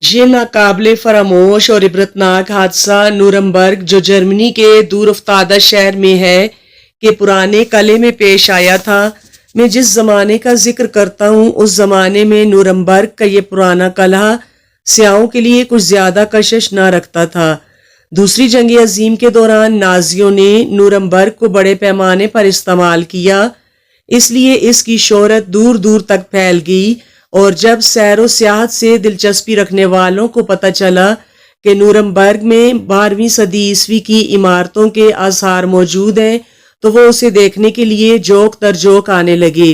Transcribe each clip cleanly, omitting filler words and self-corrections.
یہ ناقابل فراموش اور عبرتناک حادثہ نورمبرگ جو جرمنی کے دور افتادہ شہر میں ہے کہ پرانے قلعے میں پیش آیا تھا۔ میں جس زمانے کا ذکر کرتا ہوں اس زمانے میں نورمبرگ کا یہ پرانا قلعہ سیاحوں کے لیے کچھ زیادہ کشش نہ رکھتا تھا۔ دوسری جنگ عظیم کے دوران نازیوں نے نورمبرگ کو بڑے پیمانے پر استعمال کیا، اس لیے اس کی شہرت دور دور تک پھیل گئی، اور جب سیر و سیاحت سے دلچسپی رکھنے والوں کو پتہ چلا کہ نورمبرگ میں 12ویں صدی عیسوی کی عمارتوں کے آثار موجود ہیں تو وہ اسے دیکھنے کے لیے جوک در جوک آنے لگے۔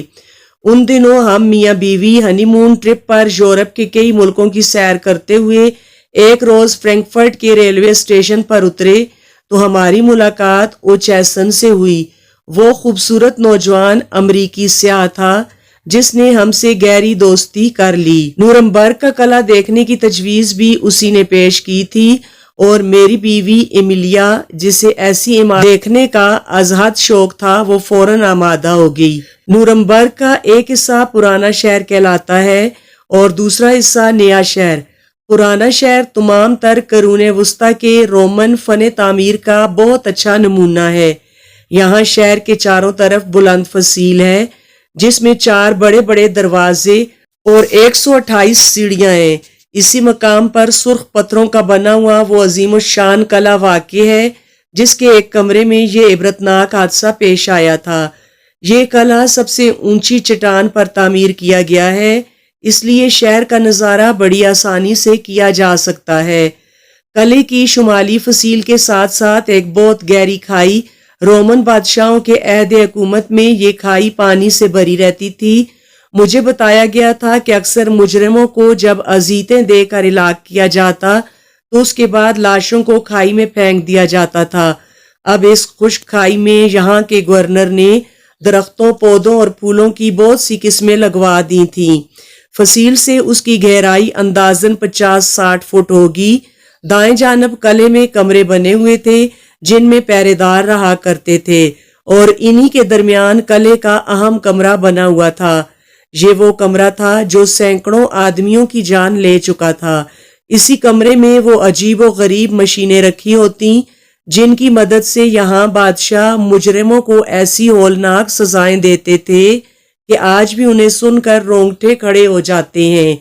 ان دنوں ہم میاں بیوی ہنی مون ٹرپ پر یورپ کے کئی ملکوں کی سیر کرتے ہوئے ایک روز فرینکفرٹ کے ریلوے اسٹیشن پر اترے تو ہماری ملاقات اوچیسن سے ہوئی۔ وہ خوبصورت نوجوان امریکی سیاح تھا جس نے ہم سے گہری دوستی کر لی۔ نورمبرگ کا قلعہ دیکھنے کی تجویز بھی اسی نے پیش کی تھی، اور میری بیوی ایملیا جسے ایسی عمارت دیکھنے کا ازحد شوق تھا وہ فوراً آمادہ ہو گئی۔ نورمبرگ کا ایک حصہ پرانا شہر کہلاتا ہے اور دوسرا حصہ نیا شہر۔ پرانا شہر تمام تر قرون وسطی کے رومن فن تعمیر کا بہت اچھا نمونہ ہے۔ یہاں شہر کے چاروں طرف بلند فصیل ہے جس میں 4 بڑے بڑے دروازے اور 128 سیڑھیاں ہیں۔ اسی مقام پر سرخ پتھروں کا بنا ہوا وہ عظیم الشان قلعہ واقع ہے جس کے ایک کمرے میں یہ عبرتناک حادثہ پیش آیا تھا۔ یہ قلعہ سب سے اونچی چٹان پر تعمیر کیا گیا ہے، اس لیے شہر کا نظارہ بڑی آسانی سے کیا جا سکتا ہے۔ قلعے کی شمالی فصیل کے ساتھ ساتھ ایک بہت گہری کھائی، رومن بادشاہوں کے عہد حکومت میں یہ کھائی پانی سے بھری رہتی تھی۔ مجھے بتایا گیا تھا کہ اکثر مجرموں کو جب اذیتیں دے کر ہلاک کیا جاتا تو اس کے بعد لاشوں کو کھائی میں پھینک دیا جاتا تھا۔ اب اس خشک کھائی میں یہاں کے گورنر نے درختوں، پودوں اور پھولوں کی بہت سی قسمیں لگوا دی تھیں۔ فصیل سے اس کی گہرائی اندازاً 50-60 فٹ ہوگی۔ دائیں جانب قلعے میں کمرے بنے ہوئے تھے جن میں پہرے دار رہا کرتے تھے، اور انہی کے درمیان قلعے کا اہم کمرہ بنا ہوا تھا۔ یہ وہ کمرہ تھا جو سینکڑوں آدمیوں کی جان لے چکا تھا۔ اسی کمرے میں وہ عجیب و غریب مشینیں رکھی ہوتی جن کی مدد سے یہاں بادشاہ مجرموں کو ایسی ہولناک سزائیں دیتے تھے کہ آج بھی انہیں سن کر رونگٹے کھڑے ہو جاتے ہیں۔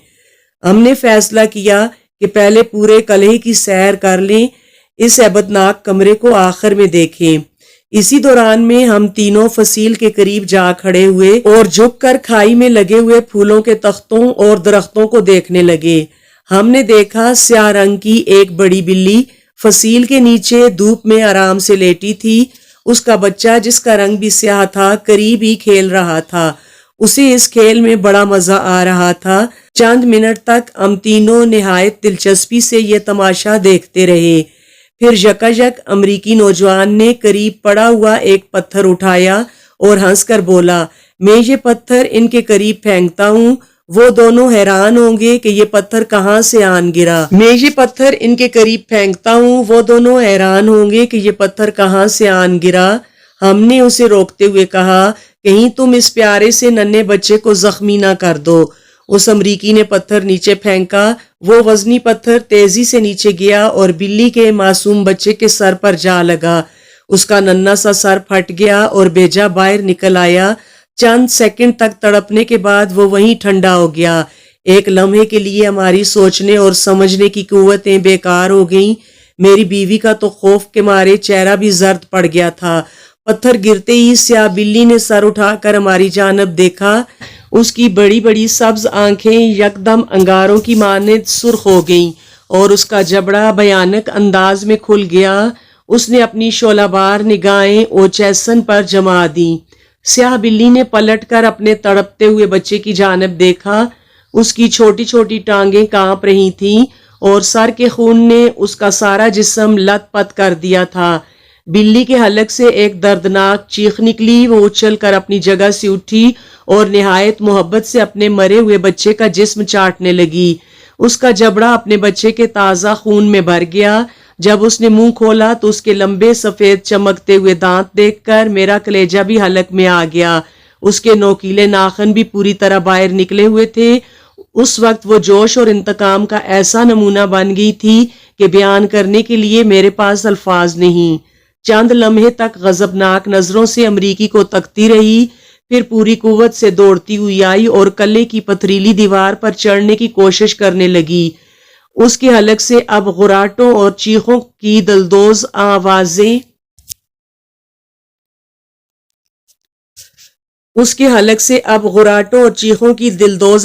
ہم نے فیصلہ کیا کہ پہلے پورے قلعے کی سیر کر لیں، اس ہیبتناک کمرے کو آخر میں دیکھیں۔ اسی دوران میں ہم تینوں فصیل کے قریب جا کھڑے ہوئے اور جھک کر کھائی میں لگے ہوئے پھولوں کے تختوں اور درختوں کو دیکھنے لگے۔ ہم نے دیکھا سیاہ رنگ کی ایک بڑی بلی فصیل کے نیچے دھوپ میں آرام سے لیٹی تھی۔ اس کا بچہ جس کا رنگ بھی سیاہ تھا قریب ہی کھیل رہا تھا۔ اسے اس کھیل میں بڑا مزہ آ رہا تھا۔ چند منٹ تک ہم تینوں نہایت دلچسپی سے یہ تماشا دیکھتے رہے۔ پھر یکایک امریکی نوجوان نے قریب پڑا ہوا ایک پتھر اٹھایا اور ہنس کر بولا، میں یہ پتھر ان کے قریب پھینکتا ہوں، وہ دونوں حیران ہوں گے کہ یہ پتھر کہاں سے آن گرا۔ میں یہ پتھر ان کے قریب پھینکتا ہوں، وہ دونوں حیران ہوں گے کہ یہ پتھر کہاں سے آن گرا۔ ہم نے اسے روکتے ہوئے کہا، کہیں تم اس پیارے سے ننھے بچے کو زخمی نہ کر دو۔ اس امریکی نے پتھر نیچے پھینکا۔ وہ وزنی پتھر تیزی سے نیچے گیا اور بلی کے معصوم بچے کے سر پر جا لگا۔ اس کا ننھا سا سر پھٹ گیا اور بیجا باہر نکل آیا۔ چند سیکنڈ تک تڑپنے کے بعد وہ وہیں ٹھنڈا ہو گیا۔ ایک لمحے کے لیے ہماری سوچنے اور سمجھنے کی قوتیں بیکار ہو گئیں۔ میری بیوی کا تو خوف کے مارے چہرہ بھی زرد پڑ گیا تھا۔ پتھر گرتے ہی سیاہ بلی نے سر اٹھا کر ہماری جانب دیکھا۔ اس کی بڑی بڑی سبز آنکھیں یکدم انگاروں کی مانند سرخ ہو گئیں اور اس کا جبڑا بھیانک انداز میں کھل گیا۔ اس نے اپنی شعلہ بار نگاہیں اوچیسن پر جما دیں۔ سیاہ بلی نے پلٹ کر اپنے تڑپتے ہوئے بچے کی جانب دیکھا۔ اس کی چھوٹی چھوٹی ٹانگیں کانپ رہی تھیں اور سر کے خون نے اس کا سارا جسم لت پت کر دیا تھا۔ بلی کے حلق سے ایک دردناک چیخ نکلی۔ وہ اچھل کر اپنی جگہ سے اٹھی اور نہایت محبت سے اپنے مرے ہوئے بچے کا جسم چاٹنے لگی۔ اس کا جبڑا اپنے بچے کے تازہ خون میں بھر گیا۔ جب اس نے منہ کھولا تو اس کے لمبے سفید چمکتے ہوئے دانت دیکھ کر میرا کلیجہ بھی حلق میں آ گیا۔ اس کے نوکیلے ناخن بھی پوری طرح باہر نکلے ہوئے تھے۔ اس وقت وہ جوش اور انتقام کا ایسا نمونہ بن گئی تھی کہ بیان کرنے کے لیے میرے پاس الفاظ نہیں۔ چند لمحے تک غضبناک نظروں سے امریکی کو تکتی رہی، پھر پوری قوت سے دوڑتی ہوئی آئی اور قلعے کی پتھریلی دیوار پر چڑھنے کی کوشش کرنے لگی۔ اس کے حلق سے اب غراٹوں اور چیخوں کی دلدوز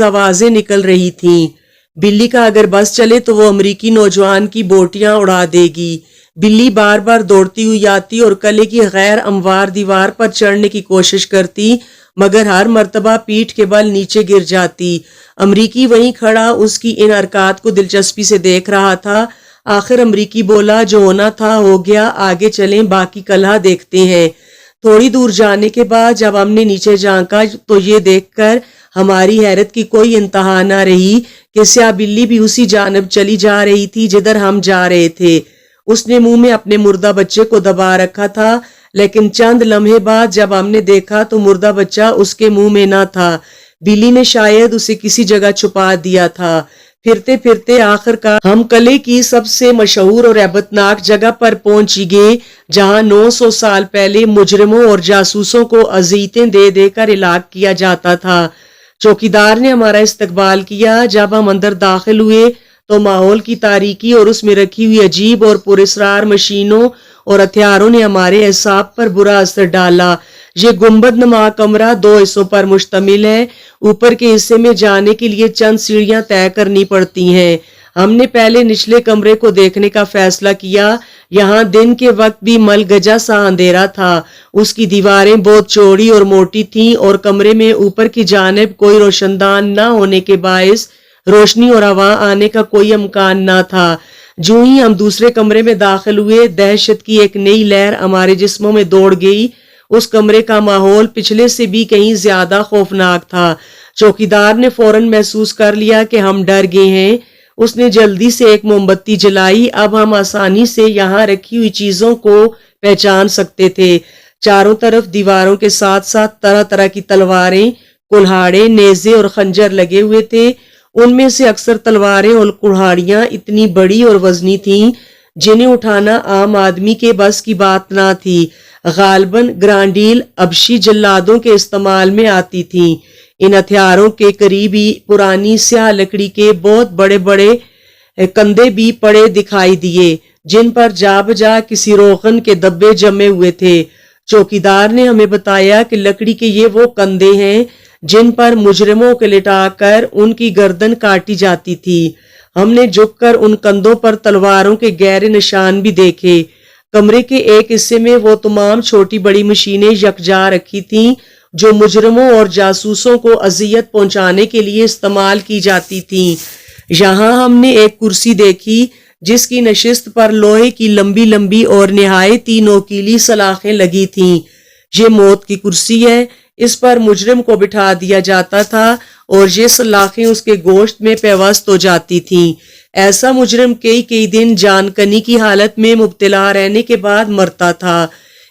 آوازیں نکل رہی تھیں۔ بلی کا اگر بس چلے تو وہ امریکی نوجوان کی بوٹیاں اڑا دے گی۔ بلی بار بار دوڑتی ہوئی آتی اور قلعے کی غیر اموار دیوار پر چڑھنے کی کوشش کرتی، مگر ہر مرتبہ پیٹھ کے بل نیچے گر جاتی۔ امریکی وہیں کھڑا اس کی ان حرکات کو دلچسپی سے دیکھ رہا تھا۔ آخر امریکی بولا، جو ہونا تھا ہو گیا، آگے چلیں، باقی قلعہ دیکھتے ہیں۔ تھوڑی دور جانے کے بعد جب ہم نے نیچے جھانکا تو یہ دیکھ کر ہماری حیرت کی کوئی انتہا نہ رہی کہ سیاہ بلی بھی اسی جانب چلی جا رہی تھی جدھر ہم جا رہے تھے۔ اس نے منہ میں اپنے مردہ بچے کو دبا رکھا تھا، لیکن چند لمحے بعد جب ہم نے دیکھا تو مردہ بچہ اس کے منہ میں نہ تھا۔ بلی نے شاید اسے کسی جگہ چھپا دیا تھا۔ پھرتے پھرتے آخر کار ہم قلعے کی سب سے مشہور اور ہیبتناک جگہ پر پہنچ گئے، جہاں 900 سال پہلے مجرموں اور جاسوسوں کو اذیتیں دے دے کر ہلاک کیا جاتا تھا۔ چوکیدار نے ہمارا استقبال کیا۔ جب ہم اندر داخل ہوئے تو ماحول کی تاریکی اور اس میں رکھی ہوئی عجیب اور پراسرار مشینوں اور ہتھیاروں نے ہمارے اعصاب پر برا اثر ڈالا۔ یہ گنبد نما کمرہ 2 حصوں پر مشتمل ہے۔ اوپر کے حصے میں جانے کے لیے چند سیڑھیاں طے کرنی پڑتی ہیں۔ ہم نے پہلے نچلے کمرے کو دیکھنے کا فیصلہ کیا۔ یہاں دن کے وقت بھی ملگجا سا اندھیرا تھا۔ اس کی دیواریں بہت چوڑی اور موٹی تھیں اور کمرے میں اوپر کی جانب کوئی روشن دان نہ ہونے کے باعث روشنی اور ہوا آنے کا کوئی امکان نہ تھا۔ جو ہی ہم دوسرے کمرے میں داخل ہوئے، دہشت کی ایک نئی لہر ہمارے جسموں میں دوڑ گئی۔ اس کمرے کا ماحول پچھلے سے بھی کہیں زیادہ خوفناک تھا۔ چوکیدار نے فوراً محسوس کر لیا کہ ہم ڈر گئے ہیں۔ اس نے جلدی سے ایک موم بتی جلائی۔ اب ہم آسانی سے یہاں رکھی ہوئی چیزوں کو پہچان سکتے تھے۔ چاروں طرف دیواروں کے ساتھ ساتھ طرح طرح کی تلواریں، کلہاڑے، نیزے اور خنجر لگے ہوئے تھے۔ ان میں سے اکثر تلواریں اور کلہاڑیاں اتنی بڑی اور وزنی تھیں جنہیں اٹھانا عام آدمی کے بس کی بات نہ تھی۔ غالباً گرانڈیل حبشی جلادوں کے استعمال میں آتی تھیں۔ ان ہتھیاروں کے قریب ہی پرانی سیاہ لکڑی کے بہت بڑے بڑے کندے بھی پڑے دکھائی دیے، جن پر جا بجا کسی روغن کے دبے جمے ہوئے تھے۔ چوکیدار نے ہمیں بتایا کہ لکڑی کے یہ وہ کندے ہیں جن پر مجرموں کو لٹا کر ان کی گردن کاٹی جاتی تھی۔ ہم نے جھک کر ان کندھوں پر تلواروں کے گہرے نشان بھی دیکھے۔ کمرے کے ایک حصے میں وہ تمام چھوٹی بڑی مشینیں یکجا رکھی تھیں جو مجرموں اور جاسوسوں کو اذیت پہنچانے کے لیے استعمال کی جاتی تھیں۔ یہاں ہم نے ایک کرسی دیکھی جس کی نشست پر لوہے کی لمبی لمبی اور نہایت ہی نوکیلی سلاخیں لگی تھیں۔ یہ موت کی کرسی ہے۔ اس پر مجرم کو بٹھا دیا جاتا تھا اور یہ سلاخیں اس کے گوشت میں پیوست ہو جاتی تھیں۔ ایسا مجرم کئی دن جان کنی کی حالت میں مبتلا رہنے کے بعد مرتا تھا۔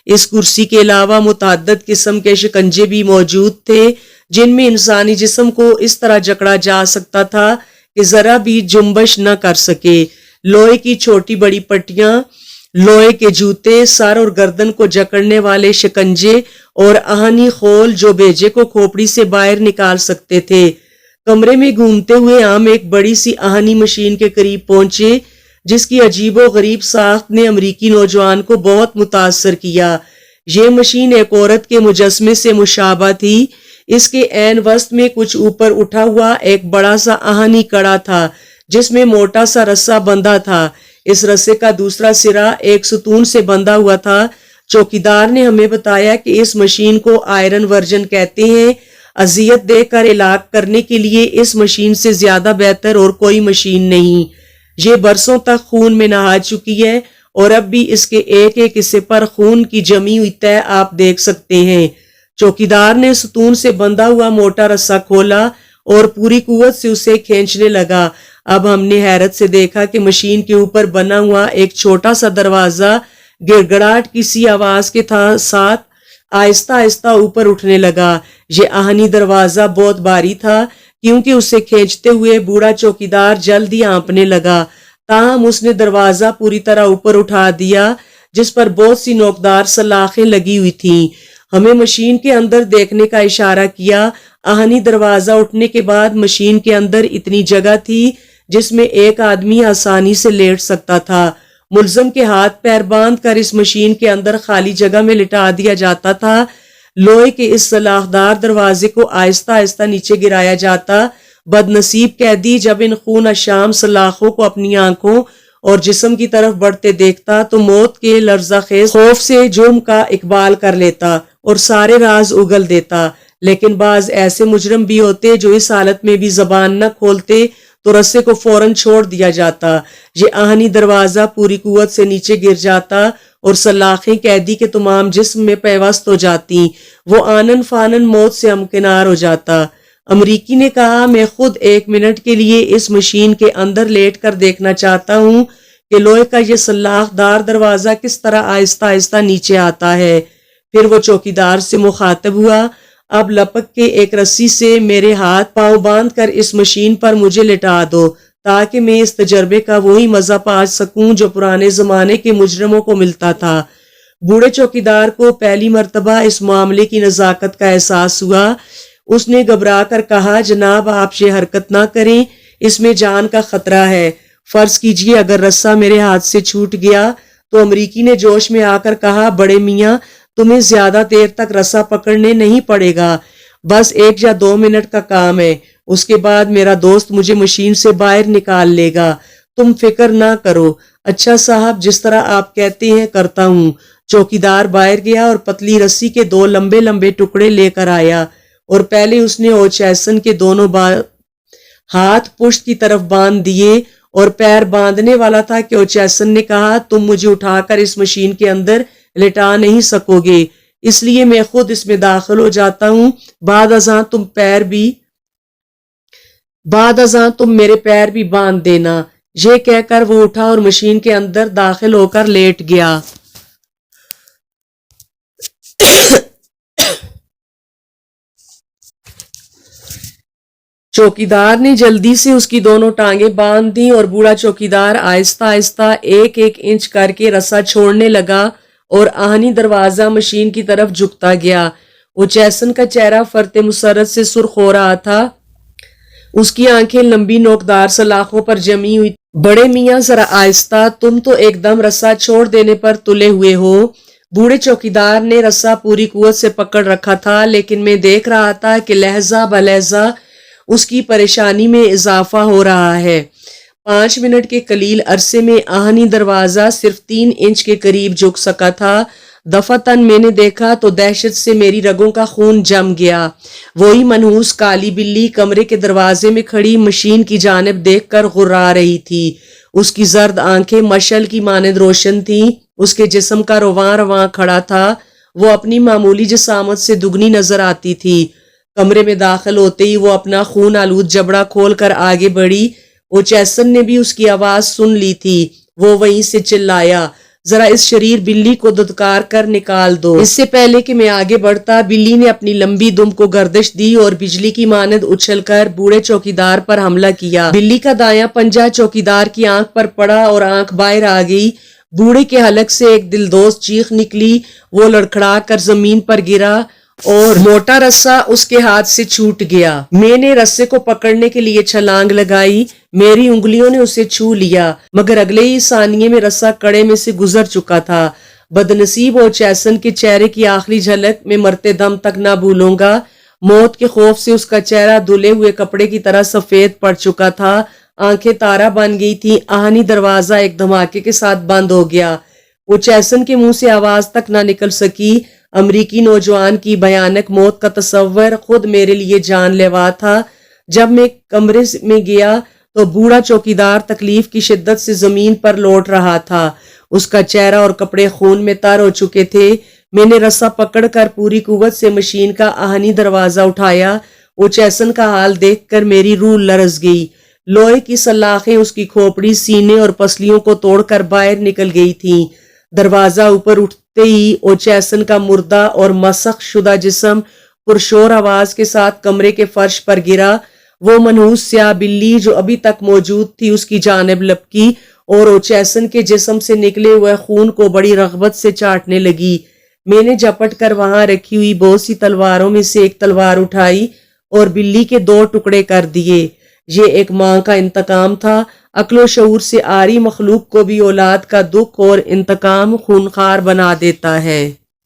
اس کرسی کے علاوہ متعدد قسم کے شکنجے بھی موجود تھے جن میں انسانی جسم کو اس طرح جکڑا جا سکتا تھا کہ ذرا بھی جنبش نہ کر سکے۔ لوہے کی چھوٹی بڑی پٹیاں، لوہے کے جوتے، سر اور گردن کو جکڑنے والے شکنجے اور آہنی خول جو بھیجے کو کھوپڑی سے باہر نکال سکتے تھے۔ کمرے میں گھومتے ہوئے ہم ایک بڑی سی آہنی مشین کے قریب پہنچے جس کی عجیب و غریب ساخت نے امریکی نوجوان کو بہت متاثر کیا۔ یہ مشین ایک عورت کے مجسمے سے مشابہ تھی۔ اس کے عین وسط میں کچھ اوپر اٹھا ہوا ایک بڑا سا آہنی کڑا تھا جس میں موٹا سا رسا بندھا تھا۔ اس رسے کا دوسرا سرا ایک ستون سے بندھا ہوا تھا۔ چوکیدار نے ہمیں بتایا کہ اس مشین کو آئرن ورجن کہتے ہیں۔ اذیت دے کر ہلاک کرنے کے لیے اس مشین سے زیادہ بہتر اور کوئی مشین نہیں۔ یہ برسوں تک خون میں نہا چکی ہے اور اب بھی اس کے ایک ایک حصے پر خون کی جمی ہوئی تہ آپ دیکھ سکتے ہیں۔ چوکیدار نے ستون سے بندھا ہوا موٹا رسا کھولا اور پوری قوت سے اسے کھینچنے لگا۔ اب ہم نے حیرت سے دیکھا کہ مشین کے اوپر بنا ہوا ایک چھوٹا سا دروازہ گڑگڑاہٹ کی سی آواز کے ساتھ آہستہ آہستہ اوپر اٹھنے لگا۔ یہ آہنی دروازہ بہت بھاری تھا کیونکہ اسے کھینچتے ہوئے بوڑھا چوکیدار جلد ہی آنپنے لگا۔ تاہم اس نے دروازہ پوری طرح اوپر اٹھا دیا جس پر بہت سی نوکدار سلاخیں لگی ہوئی تھیں۔ ہمیں مشین کے اندر دیکھنے کا اشارہ کیا۔ آہنی دروازہ اٹھنے کے بعد مشین کے اندر اتنی جگہ تھی جس میں ایک آدمی آسانی سے لیٹ سکتا تھا۔ ملزم کے ہاتھ پیر باندھ کر اس مشین کے اندر خالی جگہ میں لٹا دیا جاتا تھا۔ لوہے کے اس سلاخدار دروازے کو آہستہ آہستہ نیچے گرایا جاتا۔ بد نصیب قیدی جب ان خون اشام سلاخوں کو اپنی آنکھوں اور جسم کی طرف بڑھتے دیکھتا تو موت کے لرزہ خیز خوف سے جرم کا اقبال کر لیتا اور سارے راز اگل دیتا۔ لیکن بعض ایسے مجرم بھی ہوتے جو اس حالت میں بھی زبان نہ کھولتے تو رسے کو فوراً چھوڑ دیا جاتا۔ یہ آہنی دروازہ پوری قوت سے نیچے گر جاتا اور سلاخیں قیدی کے تمام جسم میں پیوست ہو جاتی۔ وہ آنن فانن موت سے ہمکنار ہو جاتا۔ امریکی نے کہا، میں خود 1 منٹ کے لیے اس مشین کے اندر لیٹ کر دیکھنا چاہتا ہوں کہ لوہے کا یہ سلاخ دار دروازہ کس طرح آہستہ آہستہ نیچے آتا ہے۔ پھر وہ چوکیدار سے مخاطب ہوا، اب لپک کے ایک رسی سے میرے ہاتھ پاؤں باندھ کر اس مشین پر مجھے لٹا دو تاکہ میں اس تجربے کا وہی مزہ پا سکوں جو پرانے زمانے کے مجرموں کو ملتا تھا۔ بوڑھے چوکیدار کو پہلی مرتبہ اس معاملے کی نزاکت کا احساس ہوا۔ اس نے گھبرا کر کہا، جناب آپ یہ حرکت نہ کریں، اس میں جان کا خطرہ ہے۔ فرض کیجئے اگر رسہ میرے ہاتھ سے چھوٹ گیا تو امریکی نے جوش میں آ کر کہا، بڑے میاں تمہیں زیادہ دیر تک رسہ پکڑنے نہیں پڑے گا، بس 1 یا 2 منٹ کا کام ہے، اس کے بعد میرا دوست مجھے مشین سے باہر نکال لے گا، تم فکر نہ کرو۔ اچھا صاحب، جس طرح آپ کہتے ہیں کرتا ہوں۔ چوکیدار باہر گیا اور پتلی رسی کے 2 لمبے لمبے ٹکڑے لے کر آیا اور پہلے اس نے اوچیسن کے دونوں ہاتھ پشت کی طرف باندھ دیے اور پیر باندھنے والا تھا کہ اوچیسن نے کہا، تم مجھے اٹھا کر اس مشین کے اندر لٹا نہیں سکو گے، اس لیے میں خود اس میں داخل ہو جاتا ہوں، بعد ازاں تم میرے پیر بھی باندھ دینا۔ یہ کہہ کر وہ اٹھا اور مشین کے اندر داخل ہو کر لیٹ گیا۔ چوکیدار نے جلدی سے اس کی دونوں ٹانگیں باندھ دیں اور بوڑھا چوکیدار آہستہ آہستہ 1 انچ کر کے رسہ چھوڑنے لگا اور آہنی دروازہ مشین کی طرف جھکتا گیا۔ اوچیسن کا چہرہ فرط مسرت سے سرخ ہو رہا تھا، اس کی آنکھیں لمبی نوکدار سلاخوں پر جمی ہوئی۔ بڑے میاں ذرا آہستہ، تم تو ایک دم رسہ چھوڑ دینے پر تلے ہوئے ہو۔ بوڑھے چوکیدار نے رسہ پوری قوت سے پکڑ رکھا تھا، لیکن میں دیکھ رہا تھا کہ لہجہ بلہجہ اس کی پریشانی میں اضافہ ہو رہا ہے۔ 5 منٹ کے قلیل عرصے میں آہنی دروازہ صرف 3 انچ کے قریب جھک سکا تھا۔ دفعتاً میں نے دیکھا تو دہشت سے میری رگوں کا خون جم گیا۔ وہی منحوس کالی بلی کمرے کے دروازے میں کھڑی مشین کی جانب دیکھ کر غرا رہی تھی۔ اس کی زرد آنکھیں مشعل کی مانند روشن تھیں، اس کے جسم کا رواں رواں کھڑا تھا، وہ اپنی معمولی جسامت سے دگنی نظر آتی تھی۔ کمرے میں داخل ہوتے ہی وہ اپنا خون آلود جبڑا کھول کر آگے بڑھی۔ اوچیسن نے بھی اس کی آواز سن لی تھی۔ وہ وہیں سے چلایا، ذرا اس شریر بلی کو دھتکار کر نکال دو۔ اس سے پہلے کہ میں آگے بڑھتا، بلی نے اپنی لمبی دم کو گردش دی اور بجلی کی مانند اچھل کر بوڑھے چوکیدار پر حملہ کیا۔ بلی کا دایاں پنجہ چوکیدار کی آنکھ پر پڑا اور آنکھ باہر آ گئی۔ بوڑھے کے حلق سے ایک دلدوز چیخ نکلی، وہ لڑکھڑا کر زمین پر گرا اور موٹا رسہ اس کے ہاتھ سے چھوٹ گیا۔ میں نے رسے کو پکڑنے کے لیے چھلانگ لگائی، میری انگلیوں نے اسے چھو لیا، مگر اگلے ہی ثانیے میں رسہ کڑے میں سے گزر چکا تھا۔ بدنصیب اوچیسن کے چہرے کی آخری جھلک میں مرتے دم تک نہ بھولوں گا۔ موت کے خوف سے اس کا چہرہ دھلے ہوئے کپڑے کی طرح سفید پڑ چکا تھا، آنکھیں تارا بن گئی تھی۔ آہنی دروازہ ایک دھماکے کے ساتھ بند ہو گیا۔ اوچیسن کے منہ سے آواز تک نہ نکل سکی۔ امریکی نوجوان کی بھیانک موت کا تصور خود میرے لیے جان لیوا تھا۔ جب میں کمرے میں گیا تو بوڑھا چوکیدار تکلیف کی شدت سے زمین پر لوٹ رہا تھا، اس کا چہرہ اور کپڑے خون میں تر ہو چکے تھے۔ میں نے رسہ پکڑ کر پوری قوت سے مشین کا آہنی دروازہ اٹھایا۔ اوچیسن کا حال دیکھ کر میری روح لرز گئی۔ لوہے کی سلاخیں اس کی کھوپڑی، سینے اور پسلیوں کو توڑ کر باہر نکل گئی تھیں۔ دروازہ اوپر اٹھتے ہی اوچیسن کا مردہ اور مسخ شدہ جسم پرشور آواز کے ساتھ کمرے کے فرش پر گرا۔ وہ منحوس سیاہ بلی جو ابھی تک موجود تھی اس کی جانب لپکی اور اوچیسن کے جسم سے نکلے ہوئے خون کو بڑی رغبت سے چاٹنے لگی۔ میں نے جھپٹ کر وہاں رکھی ہوئی بہت سی تلواروں میں سے ایک تلوار اٹھائی اور بلی کے 2 ٹکڑے کر دیے۔ یہ ایک ماں کا انتقام تھا۔ عقل و شعور سے عاری مخلوق کو بھی اولاد کا دکھ اور انتقام خونخوار بنا دیتا ہے۔